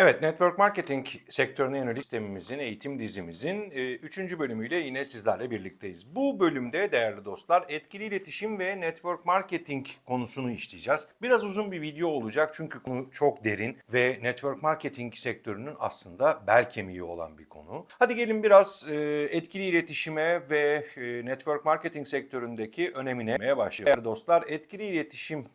Evet, network marketing sektörüne yönelik sistemimizin, eğitim dizimizin 3. bölümüyle yine sizlerle birlikteyiz. Bu bölümde değerli dostlar etkili iletişim ve network marketing konusunu işleyeceğiz. Biraz uzun bir video olacak çünkü konu çok derin ve network marketing sektörünün aslında bel kemiği olan bir konu. Hadi gelin biraz etkili iletişime ve network marketing sektöründeki önemine başlayalım. Değerli dostlar, etkili iletişim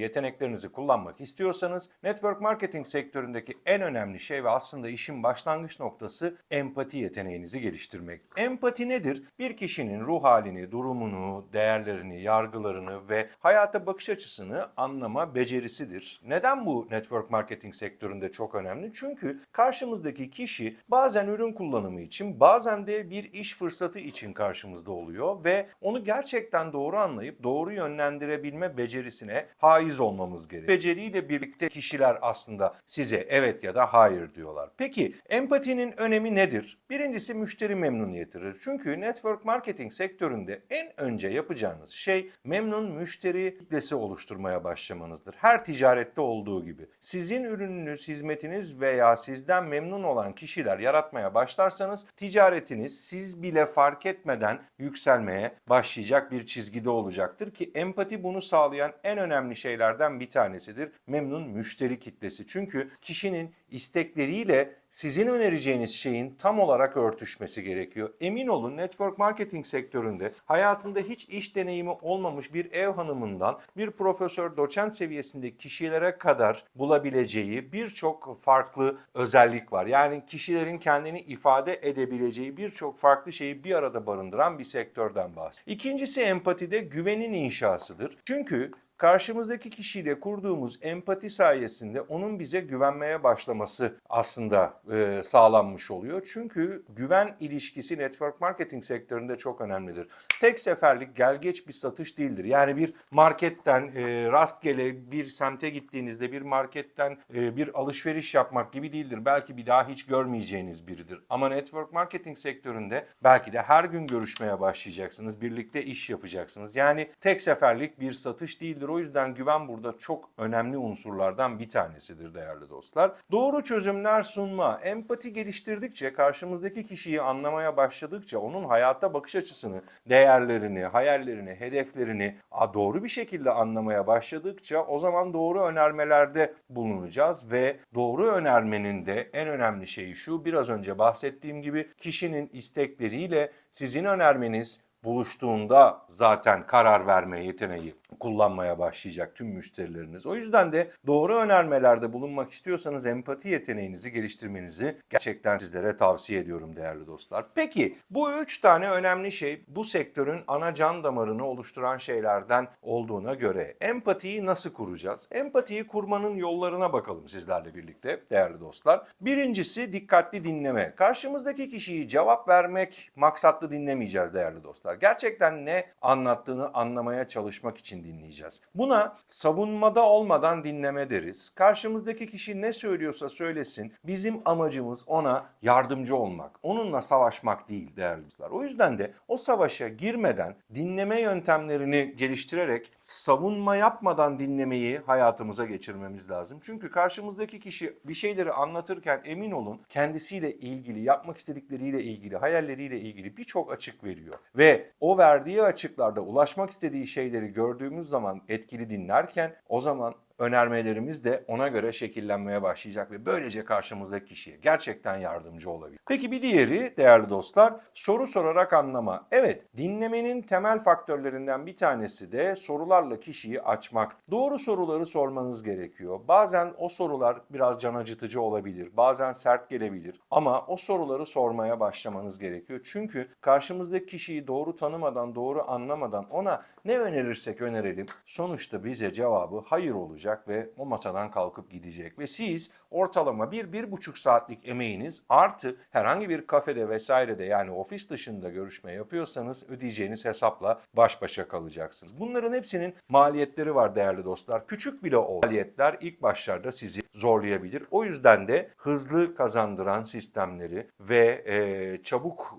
yeteneklerinizi kullanmak istiyorsanız network marketing sektöründeki en önemli şey ve aslında işin başlangıç noktası empati yeteneğinizi geliştirmek. Empati nedir? Bir kişinin ruh halini, durumunu, değerlerini, yargılarını ve hayata bakış açısını anlama becerisidir. Neden bu network marketing sektöründe çok önemli? Çünkü karşımızdaki kişi bazen ürün kullanımı için, bazen de bir iş fırsatı için karşımızda oluyor ve onu gerçekten doğru anlayıp doğru yönlendirebilme becerisine haiz olmamız gerekiyor. Beceriyle birlikte kişiler aslında size evet ya da hayır diyorlar. Peki empatinin önemi nedir? Birincisi müşteri memnuniyetidir. Çünkü network marketing sektöründe en önce yapacağınız şey memnun müşteri kitlesi oluşturmaya başlamanızdır. Her ticarette olduğu gibi. Sizin ürününüz, hizmetiniz veya sizden memnun olan kişiler yaratmaya başlarsanız ticaretiniz siz bile fark etmeden yükselmeye başlayacak bir çizgide olacaktır ki empati bunu sağlayan en önemli şeylerden bir tanesidir. Memnun müşteri kitlesi. Çünkü kişinin istekleriyle sizin önereceğiniz şeyin tam olarak örtüşmesi gerekiyor. Emin olun network marketing sektöründe hayatında hiç iş deneyimi olmamış bir ev hanımından bir profesör, doçent seviyesindeki kişilere kadar bulabileceği birçok farklı özellik var. Yani kişilerin kendini ifade edebileceği birçok farklı şeyi bir arada barındıran bir sektörden bahsediyoruz. İkincisi empatide güvenin inşasıdır. Çünkü karşımızdaki kişiyle kurduğumuz empati sayesinde onun bize güvenmeye başlaması aslında sağlanmış oluyor. Çünkü güven ilişkisi network marketing sektöründe çok önemlidir. Tek seferlik gelgeç bir satış değildir. Yani bir marketten rastgele bir semte gittiğinizde bir marketten bir alışveriş yapmak gibi değildir. Belki bir daha hiç görmeyeceğiniz biridir. Ama network marketing sektöründe belki de her gün görüşmeye başlayacaksınız. Birlikte iş yapacaksınız. Yani tek seferlik bir satış değildir. O yüzden güven burada çok önemli unsurlardan bir tanesidir değerli dostlar. Doğru çözümler sunma, empati geliştirdikçe, karşımızdaki kişiyi anlamaya başladıkça, onun hayata bakış açısını, değerlerini, hayallerini, hedeflerini doğru bir şekilde anlamaya başladıkça o zaman doğru önermelerde bulunacağız ve doğru önermenin de en önemli şeyi şu, biraz önce bahsettiğim gibi kişinin istekleriyle sizin önermeniz buluştuğunda zaten karar verme yeteneği kullanmaya başlayacak tüm müşterileriniz. O yüzden de doğru önermelerde bulunmak istiyorsanız empati yeteneğinizi geliştirmenizi gerçekten sizlere tavsiye ediyorum değerli dostlar. Peki bu 3 tane önemli şey bu sektörün ana can damarını oluşturan şeylerden olduğuna göre empatiyi nasıl kuracağız? Empatiyi kurmanın yollarına bakalım sizlerle birlikte değerli dostlar. Birincisi dikkatli dinleme. Karşımızdaki kişiyi cevap vermek maksatlı dinlemeyeceğiz değerli dostlar. Gerçekten ne anlattığını anlamaya çalışmak için dinleyeceğiz. Buna savunmada olmadan dinleme deriz. Karşımızdaki kişi ne söylüyorsa söylesin. Bizim amacımız ona yardımcı olmak. Onunla savaşmak değil değerli dostlar. O yüzden de o savaşa girmeden dinleme yöntemlerini geliştirerek savunma yapmadan dinlemeyi hayatımıza geçirmemiz lazım. Çünkü karşımızdaki kişi bir şeyleri anlatırken emin olun kendisiyle ilgili, yapmak istedikleriyle ilgili, hayalleriyle ilgili birçok açık veriyor. Ve o verdiği açıklarda ulaşmak istediği şeyleri gördüğümüz zaman etkili dinlerken o zaman önermelerimiz de ona göre şekillenmeye başlayacak ve böylece karşımızdaki kişiye gerçekten yardımcı olabilir. Peki bir diğeri değerli dostlar soru sorarak anlama. Evet, dinlemenin temel faktörlerinden bir tanesi de sorularla kişiyi açmak. Doğru soruları sormanız gerekiyor. Bazen o sorular biraz can acıtıcı olabilir, bazen sert gelebilir ama o soruları sormaya başlamanız gerekiyor. Çünkü karşımızdaki kişiyi doğru tanımadan, doğru anlamadan ona ne önerirsek önerelim sonuçta bize cevabı hayır olacak ve o masadan kalkıp gidecek ve siz ortalama 1-1,5 saatlik emeğiniz artı herhangi bir kafede vesairede yani ofis dışında görüşme yapıyorsanız ödeyeceğiniz hesapla baş başa kalacaksınız. Bunların hepsinin maliyetleri var değerli dostlar. Küçük bile o maliyetler ilk başlarda sizi zorlayabilir. O yüzden de hızlı kazandıran sistemleri ve çabuk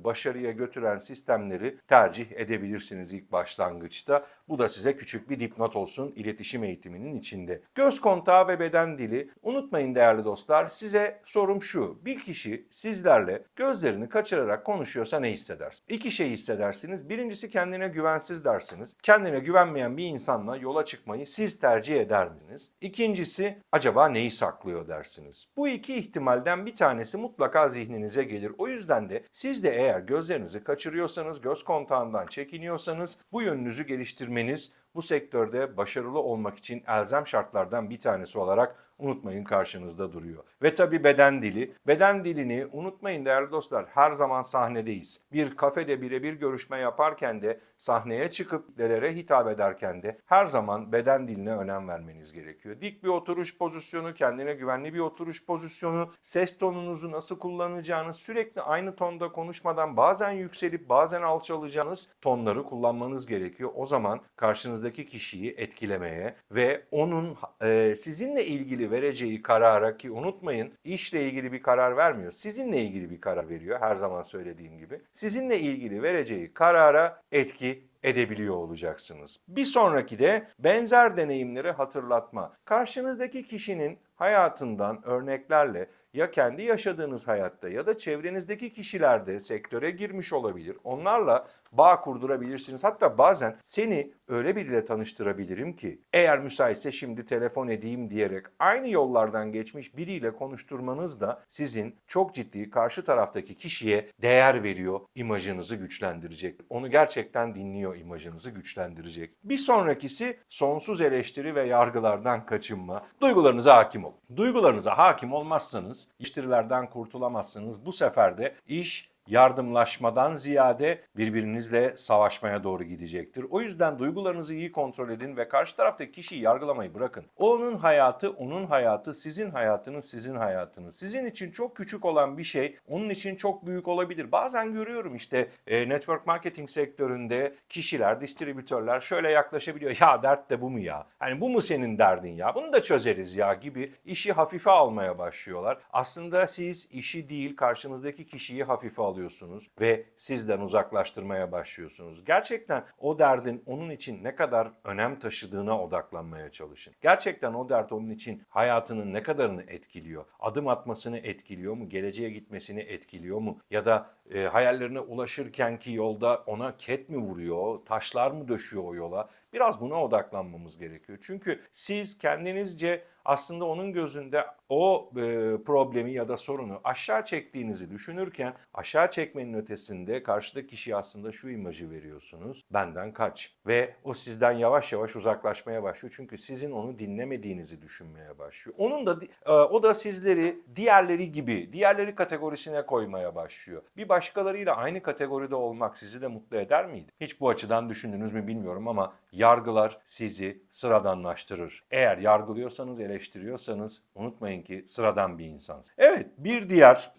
başarıya götüren sistemleri tercih edebilirsiniz ilk başlangıçta. Bu da size küçük bir dipnot olsun iletişim eğitiminin cümlenin içinde. Göz kontağı ve beden dili. Unutmayın değerli dostlar, size sorum şu. Bir kişi sizlerle gözlerini kaçırarak konuşuyorsa ne hissedersiniz? İki şey hissedersiniz. Birincisi kendine güvensiz dersiniz. Kendine güvenmeyen bir insanla yola çıkmayı siz tercih eder misiniz? İkincisi acaba neyi saklıyor dersiniz. Bu iki ihtimalden bir tanesi mutlaka zihninize gelir. O yüzden de siz de eğer gözlerinizi kaçırıyorsanız, göz kontağından çekiniyorsanız bu yönünüzü geliştirmeniz bu sektörde başarılı olmak için elzem şartlardan bir tanesi olarak unutmayın karşınızda duruyor. Ve tabii beden dili. Beden dilini unutmayın değerli dostlar, her zaman sahnedeyiz. Bir kafede birebir görüşme yaparken de, sahneye çıkıp kitlelere hitap ederken de her zaman beden diline önem vermeniz gerekiyor. Dik bir oturuş pozisyonu, kendine güvenli bir oturuş pozisyonu, ses tonunuzu nasıl kullanacağınız, sürekli aynı tonda konuşmadan bazen yükselip bazen alçalacağınız tonları kullanmanız gerekiyor. O zaman karşınızdaki kişiyi etkilemeye ve onun sizinle ilgili vereceği karara, ki unutmayın işle ilgili bir karar vermiyor, sizinle ilgili bir karar veriyor her zaman söylediğim gibi. Sizinle ilgili vereceği karara etki edebiliyor olacaksınız. Bir sonraki de benzer deneyimleri hatırlatma. Karşınızdaki kişinin hayatından örneklerle ya kendi yaşadığınız hayatta ya da çevrenizdeki kişiler de sektöre girmiş olabilir. Onlarla bağ kurdurabilirsiniz. Hatta bazen seni öyle biriyle tanıştırabilirim ki eğer müsaitse şimdi telefon edeyim diyerek aynı yollardan geçmiş biriyle konuşturmanız da sizin çok ciddi karşı taraftaki kişiye değer veriyor, imajınızı güçlendirecek. Onu gerçekten dinliyor, imajınızı güçlendirecek. Bir sonrakisi sonsuz eleştiri ve yargılardan kaçınma. Duygularınıza hakim olun. Duygularınıza hakim olmazsanız eleştirilerden kurtulamazsınız. Bu sefer de iş yardımlaşmadan ziyade birbirinizle savaşmaya doğru gidecektir. O yüzden duygularınızı iyi kontrol edin ve karşı taraftaki kişiyi yargılamayı bırakın. Onun hayatı, onun hayatı, sizin hayatınız, sizin hayatınız. Sizin için çok küçük olan bir şey, onun için çok büyük olabilir. Bazen görüyorum işte network marketing sektöründe kişiler, distribütörler şöyle yaklaşabiliyor. Ya dert de bu mu ya? Hani bu mu senin derdin ya? Bunu da çözeriz ya gibi işi hafife almaya başlıyorlar. Aslında siz işi değil, karşınızdaki kişiyi hafife alıyorsunuz ve sizden uzaklaştırmaya başlıyorsunuz. Gerçekten o derdin onun için ne kadar önem taşıdığına odaklanmaya çalışın. Gerçekten o dert onun için hayatının ne kadarını etkiliyor? Adım atmasını etkiliyor mu? Geleceğe gitmesini etkiliyor mu? Ya da hayallerine ulaşırkenki yolda ona ket mi vuruyor? Taşlar mı döşüyor o yola? Biraz buna odaklanmamız gerekiyor. Çünkü siz kendinizce aslında onun gözünde o problemi ya da sorunu aşağı çektiğinizi düşünürken aşağı çekmenin ötesinde karşıdaki kişiye aslında şu imajı veriyorsunuz. Benden kaç. Ve o sizden yavaş yavaş uzaklaşmaya başlıyor. Çünkü sizin onu dinlemediğinizi düşünmeye başlıyor. O da sizleri diğerleri gibi, diğerleri kategorisine koymaya başlıyor. Bir başkalarıyla aynı kategoride olmak sizi de mutlu eder miydi? Hiç bu açıdan düşündünüz mü bilmiyorum ama yargılar sizi sıradanlaştırır. Eğer yargılıyorsanız, eleştiriyorsanız unutmayın ki sıradan bir insansınız. Evet, bir diğer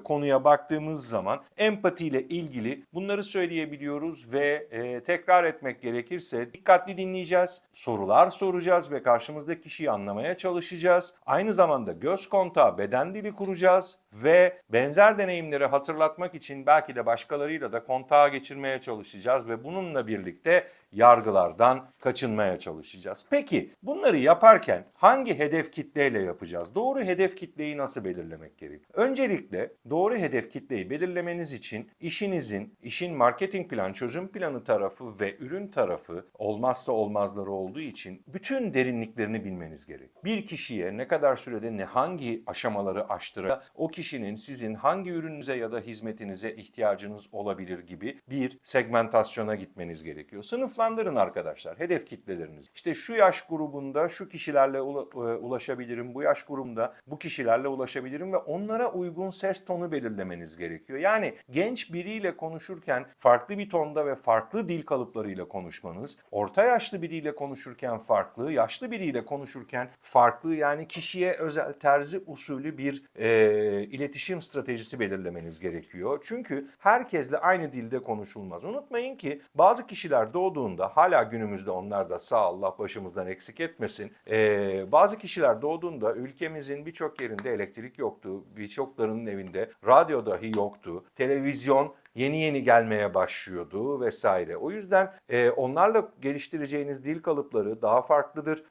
konuya baktığımız zaman empatiyle ilgili bunları söyleyebiliyoruz ve tekrar etmek gerekirse dikkatli dinleyeceğiz, sorular soracağız ve karşımızdaki kişiyi anlamaya çalışacağız. Aynı zamanda göz kontağı, beden dili kuracağız ve benzer deneyimleri hatırlatmak için belki de başkalarıyla da kontağa geçirmeye çalışacağız ve bununla birlikte yargılardan kaçınmaya çalışacağız. Peki bunları yaparken hangi hedef kitleyle yapacağız? Doğru hedef kitleyi nasıl belirlemek gerekiyor? Öncelikle doğru hedef kitleyi belirlemeniz için işin marketing plan, çözüm planı tarafı ve ürün tarafı olmazsa olmazları olduğu için bütün derinliklerini bilmeniz gerekiyor. Bir kişiye ne kadar sürede hangi aşamaları aştırarak o kişinin sizin hangi ürününüze ya da hizmetinize ihtiyacınız olabilir gibi bir segmentasyona gitmeniz gerekiyor. Sınıflandırın arkadaşlar hedef kitlelerinizi. İşte şu yaş grubunda şu kişilerle ulaşabilirim, bu yaş grubunda bu kişilerle ulaşabilirim ve onlara uygun ses tonu belirlemeniz gerekiyor. Yani genç biriyle konuşurken farklı bir tonda ve farklı dil kalıplarıyla konuşmanız, orta yaşlı biriyle konuşurken farklı, yaşlı biriyle konuşurken farklı, yani kişiye özel terzi usulü bir iletişim stratejisi belirlemeniz gerekiyor. Çünkü herkesle aynı dilde konuşulmaz. Unutmayın ki bazı kişiler doğduğunda, hala günümüzde onlar da sağ Allah başımızdan eksik etmesin, bazı kişiler doğduğunda ülkemizin birçok yerinde elektrik yoktu, birçoklarının evinde radyo dahi yoktu, televizyon yeni yeni gelmeye başlıyordu vesaire. O yüzden onlarla geliştireceğiniz dil kalıpları daha farklıdır.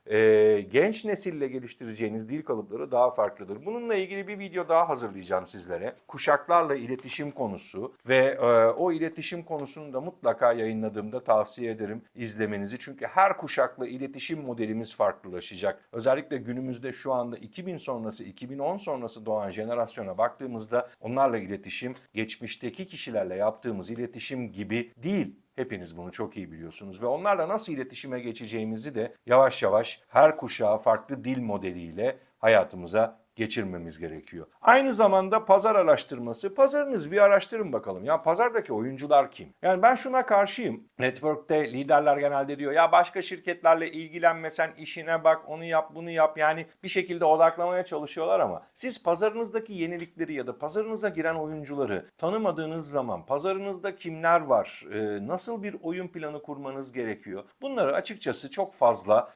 Genç nesille geliştireceğiniz dil kalıpları daha farklıdır. Bununla ilgili bir video daha hazırlayacağım sizlere. Kuşaklarla iletişim konusu ve o iletişim konusunu da mutlaka yayınladığımda tavsiye ederim izlemenizi. Çünkü her kuşakla iletişim modelimiz farklılaşacak. Özellikle günümüzde şu anda 2000 sonrası, 2010 sonrası doğan jenerasyona baktığımızda onlarla iletişim geçmişteki kişilerle yaptığımız iletişim gibi değil. Hepiniz bunu çok iyi biliyorsunuz ve onlarla nasıl iletişime geçeceğimizi de yavaş yavaş her kuşağa farklı dil modeliyle hayatımıza geçirmemiz gerekiyor. Aynı zamanda pazar araştırması. Pazarınızı bir araştırın bakalım. Ya pazardaki oyuncular kim? Yani ben şuna karşıyım. Network'te liderler genelde diyor ya başka şirketlerle ilgilenmesen işine bak, onu yap, bunu yap. Yani bir şekilde odaklamaya çalışıyorlar ama siz pazarınızdaki yenilikleri ya da pazarınıza giren oyuncuları tanımadığınız zaman pazarınızda kimler var? Nasıl bir oyun planı kurmanız gerekiyor? Bunları açıkçası çok fazla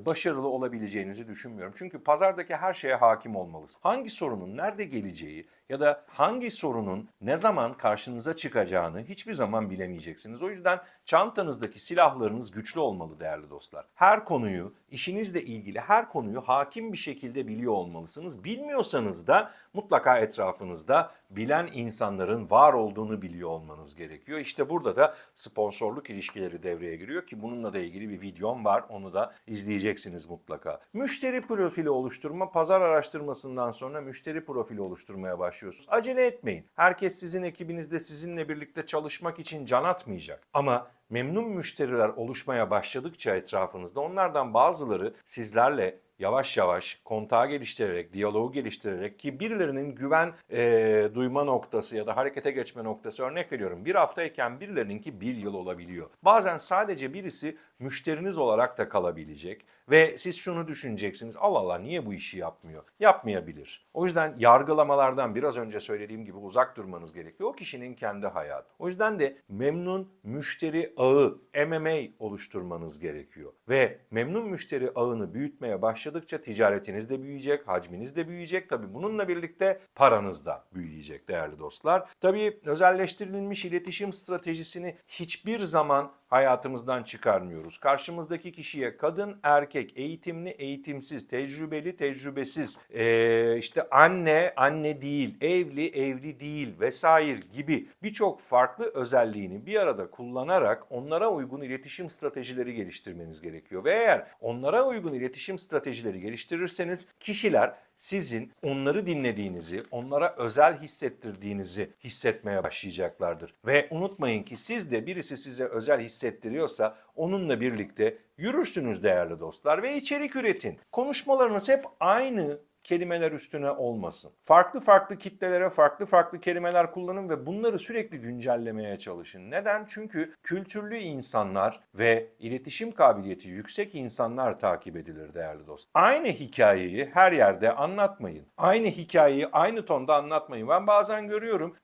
başarılı olabileceğinizi düşünmüyorum. Çünkü pazardaki her şeye hakim olmalısınız. Hangi sorunun nerede geleceği ya da hangi sorunun ne zaman karşınıza çıkacağını hiçbir zaman bilemeyeceksiniz. O yüzden çantanızdaki silahlarınız güçlü olmalı değerli dostlar. Her konuyu, işinizle ilgili her konuyu hakim bir şekilde biliyor olmalısınız. Bilmiyorsanız da mutlaka etrafınızda bilen insanların var olduğunu biliyor olmanız gerekiyor. İşte burada da sponsorluk ilişkileri devreye giriyor ki bununla da ilgili bir videom var. Onu da izleyeceksiniz mutlaka. Müşteri profili oluşturma, pazar araştırmasından sonra müşteri profili oluşturmaya başlıyorsunuz. Acele etmeyin. Herkes sizin ekibinizde sizinle birlikte çalışmak için can atmayacak. Ama memnun müşteriler oluşmaya başladıkça etrafınızda onlardan bazıları sizlerle yavaş yavaş kontağı geliştirerek, diyaloğu geliştirerek ki birilerinin güven duyma noktası ya da harekete geçme noktası örnek veriyorum. Bir haftayken birilerininki bir yıl olabiliyor. Bazen sadece birisi müşteriniz olarak da kalabilecek ve siz şunu düşüneceksiniz. Allah Allah niye bu işi yapmıyor? Yapmayabilir. O yüzden yargılamalardan biraz önce söylediğim gibi uzak durmanız gerekiyor. O kişinin kendi hayatı. O yüzden de memnun müşteri ağı, MMA oluşturmanız gerekiyor. Ve memnun müşteri ağını büyütmeye başladıkça ticaretiniz de büyüyecek, hacminiz de büyüyecek. Tabii bununla birlikte paranız da büyüyecek değerli dostlar. Tabii özelleştirilmiş iletişim stratejisini hiçbir zaman hayatımızdan çıkarmıyoruz. Karşımızdaki kişiye kadın, erkek, eğitimli, eğitimsiz, tecrübeli, tecrübesiz, işte anne, anne değil, evli, evli değil vesaire gibi birçok farklı özelliğini bir arada kullanarak onlara uygun iletişim stratejileri geliştirmeniz gerekiyor. Ve eğer onlara uygun iletişim stratejileri geliştirirseniz kişiler sizin onları dinlediğinizi, onlara özel hissettirdiğinizi hissetmeye başlayacaklardır. Ve unutmayın ki siz de birisi size özel hissettiriyorsa onunla birlikte yürürsünüz değerli dostlar ve içerik üretin. Konuşmalarınız hep aynı kelimeler üstüne olmasın. Farklı farklı kitlelere farklı farklı kelimeler kullanın ve bunları sürekli güncellemeye çalışın. Neden? Çünkü kültürlü insanlar ve iletişim kabiliyeti yüksek insanlar takip edilir değerli dostlar. Aynı hikayeyi her yerde anlatmayın. Aynı hikayeyi aynı tonda anlatmayın. Ben bazen görüyorum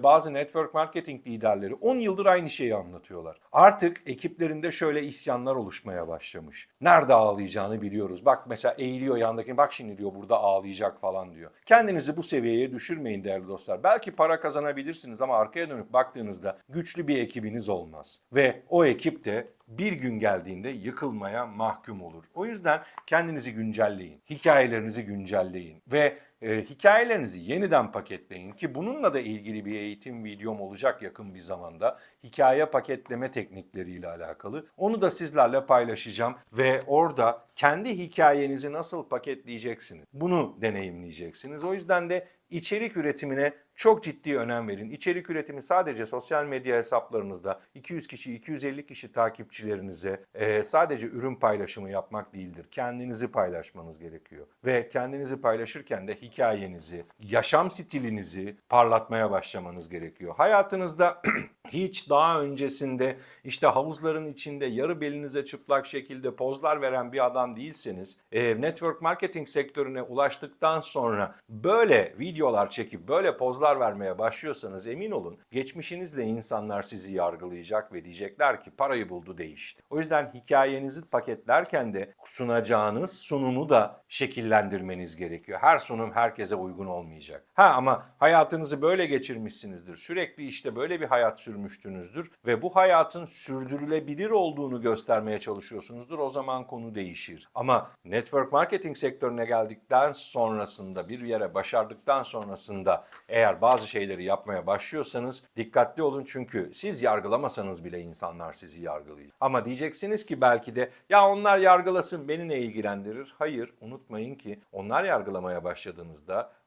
bazı network marketing liderleri 10 yıldır aynı şeyi anlatıyorlar. Artık ekiplerinde şöyle isyanlar oluşmaya başlamış. Nerede ağlayacağını biliyoruz. Bak mesela eğiliyor yandaki, bak şimdi diyor burada ağlayacak falan diyor. Kendinizi bu seviyeye düşürmeyin değerli dostlar. Belki para kazanabilirsiniz ama arkaya dönüp baktığınızda güçlü bir ekibiniz olmaz. Ve o ekip de bir gün geldiğinde yıkılmaya mahkum olur. O yüzden kendinizi güncelleyin, hikayelerinizi güncelleyin ve hikayelerinizi yeniden paketleyin ki bununla da ilgili bir eğitim videom olacak yakın bir zamanda. Hikaye paketleme teknikleriyle alakalı. Onu da sizlerle paylaşacağım ve orada kendi hikayenizi nasıl paketleyeceksiniz? Bunu deneyimleyeceksiniz. O yüzden de içerik üretimine çok ciddi önem verin. İçerik üretimi sadece sosyal medya hesaplarınızda 200 kişi, 250 kişi takipçilerinize sadece ürün paylaşımı yapmak değildir. Kendinizi paylaşmanız gerekiyor. Ve kendinizi paylaşırken de hikayenizi, yaşam stilinizi parlatmaya başlamanız gerekiyor. Hayatınızda hiç daha öncesinde işte havuzların içinde yarı belinize çıplak şekilde pozlar veren bir adam değilseniz, network marketing sektörüne ulaştıktan sonra böyle videolar çekip böyle pozlar pozlar vermeye başlıyorsanız emin olun geçmişinizle insanlar sizi yargılayacak ve diyecekler ki parayı buldu değişti. O yüzden hikayenizi paketlerken de sunacağınız sunumu da şekillendirmeniz gerekiyor. Her sunum herkese uygun olmayacak. Ama hayatınızı böyle geçirmişsinizdir. Sürekli işte böyle bir hayat sürmüştünüzdür ve bu hayatın sürdürülebilir olduğunu göstermeye çalışıyorsunuzdur. O zaman konu değişir. Ama network marketing sektörüne geldikten sonrasında, bir yere başardıktan sonrasında eğer bazı şeyleri yapmaya başlıyorsanız dikkatli olun, çünkü siz yargılamasanız bile insanlar sizi yargılayacak. Ama diyeceksiniz ki belki de ya onlar yargılasın, beni ne ilgilendirir? Hayır, unutmayın ki onlar yargılamaya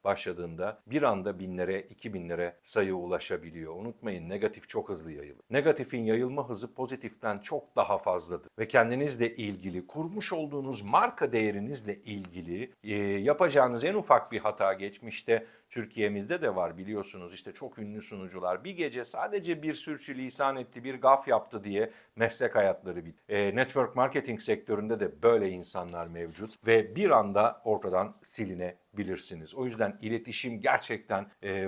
başladığında bir anda binlere, 2000'lere sayı ulaşabiliyor. Unutmayın, negatif çok hızlı yayılır. Negatifin yayılma hızı pozitiften çok daha fazladır. Ve kendinizle ilgili, kurmuş olduğunuz marka değerinizle ilgili yapacağınız en ufak bir hata, geçmişte Türkiye'mizde de var biliyorsunuz, işte çok ünlü sunucular bir gece sadece bir sürçülisan etti, bir gaf yaptı diye meslek hayatları bitti. Network marketing sektöründe de böyle insanlar mevcut ve bir anda ortadan silinebilirsiniz. O yüzden iletişim gerçekten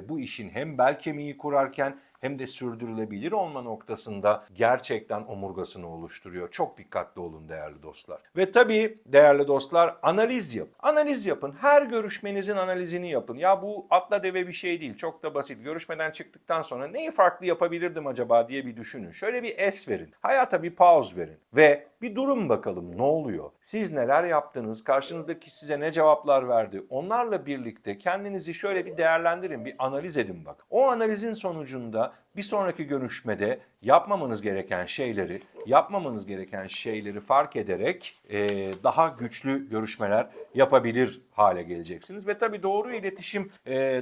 bu işin hem bel kemiği kurarken hem de sürdürülebilir olma noktasında gerçekten omurgasını oluşturuyor. Çok dikkatli olun değerli dostlar. Ve tabii değerli dostlar, analiz yapın. Analiz yapın. Her görüşmenizin analizini yapın. Ya bu atla deve bir şey değil. Çok da basit. Görüşmeden çıktıktan sonra neyi farklı yapabilirdim acaba diye bir düşünün. Şöyle bir es verin. Hayata bir pause verin. Ve bir durun bakalım ne oluyor? Siz neler yaptınız? Karşınızdaki size ne cevaplar verdi? Onlarla birlikte kendinizi şöyle bir değerlendirin, bir analiz edin bak. O analizin sonucunda bir sonraki görüşmede yapmamanız gereken şeyleri fark ederek daha güçlü görüşmeler yapabilir hale geleceksiniz. Ve tabii doğru iletişim,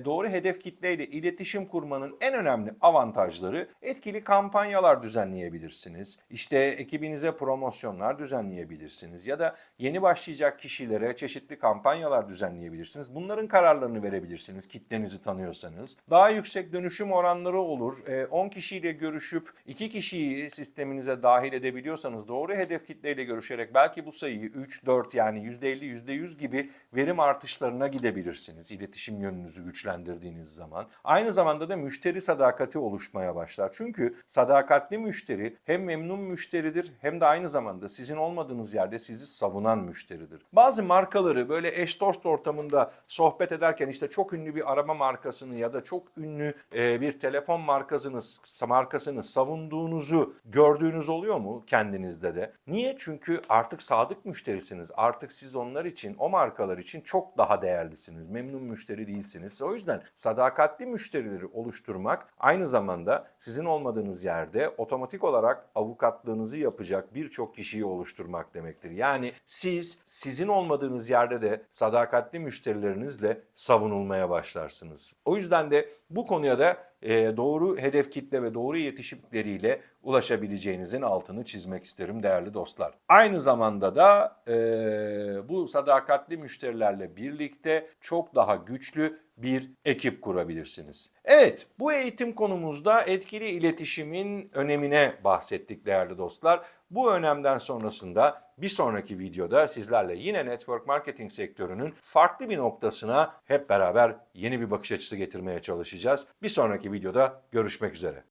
doğru hedef kitleyle iletişim kurmanın en önemli avantajları, etkili kampanyalar düzenleyebilirsiniz. İşte ekibinize promosyonlar düzenleyebilirsiniz ya da yeni başlayacak kişilere çeşitli kampanyalar düzenleyebilirsiniz. Bunların kararlarını verebilirsiniz kitlenizi tanıyorsanız. Daha yüksek dönüşüm oranları olur. 10 kişiyle görüşüp 2 kişiyi sisteminize dahil edebiliyorsanız, doğru hedef kitleyle görüşerek belki bu sayıyı 3, 4 yani %50, %100 gibi verim artışlarına gidebilirsiniz iletişim yönünüzü güçlendirdiğiniz zaman. Aynı zamanda da müşteri sadakati oluşmaya başlar. Çünkü sadakatli müşteri hem memnun müşteridir hem de aynı zamanda sizin olmadığınız yerde sizi savunan müşteridir. Bazı markaları böyle eş dost ortamında sohbet ederken işte çok ünlü bir araba markasını ya da çok ünlü bir telefon markasını savunduğunuzu gördüğünüz oluyor mu kendinizde de? Niye? Çünkü artık sadık müşterisiniz. Artık siz onlar için, o markalar için çok daha değerlisiniz. Memnun müşteri değilsiniz. O yüzden sadakatli müşterileri oluşturmak aynı zamanda sizin olmadığınız yerde otomatik olarak avukatlığınızı yapacak birçok kişiyi oluşturmak demektir. Yani sizin olmadığınız yerde de sadakatli müşterilerinizle savunulmaya başlarsınız. O yüzden de bu konuya da doğru hedef kitle ve doğru iletişimleriyle ulaşabileceğinizin altını çizmek isterim değerli dostlar. Aynı zamanda da bu sadakatli müşterilerle birlikte çok daha güçlü bir ekip kurabilirsiniz. Evet, bu eğitim konumuzda etkili iletişimin önemine bahsettik değerli dostlar. Bu önemden sonrasında bir sonraki videoda sizlerle yine network marketing sektörünün farklı bir noktasına hep beraber yeni bir bakış açısı getirmeye çalışacağız. Bir sonraki videoda görüşmek üzere.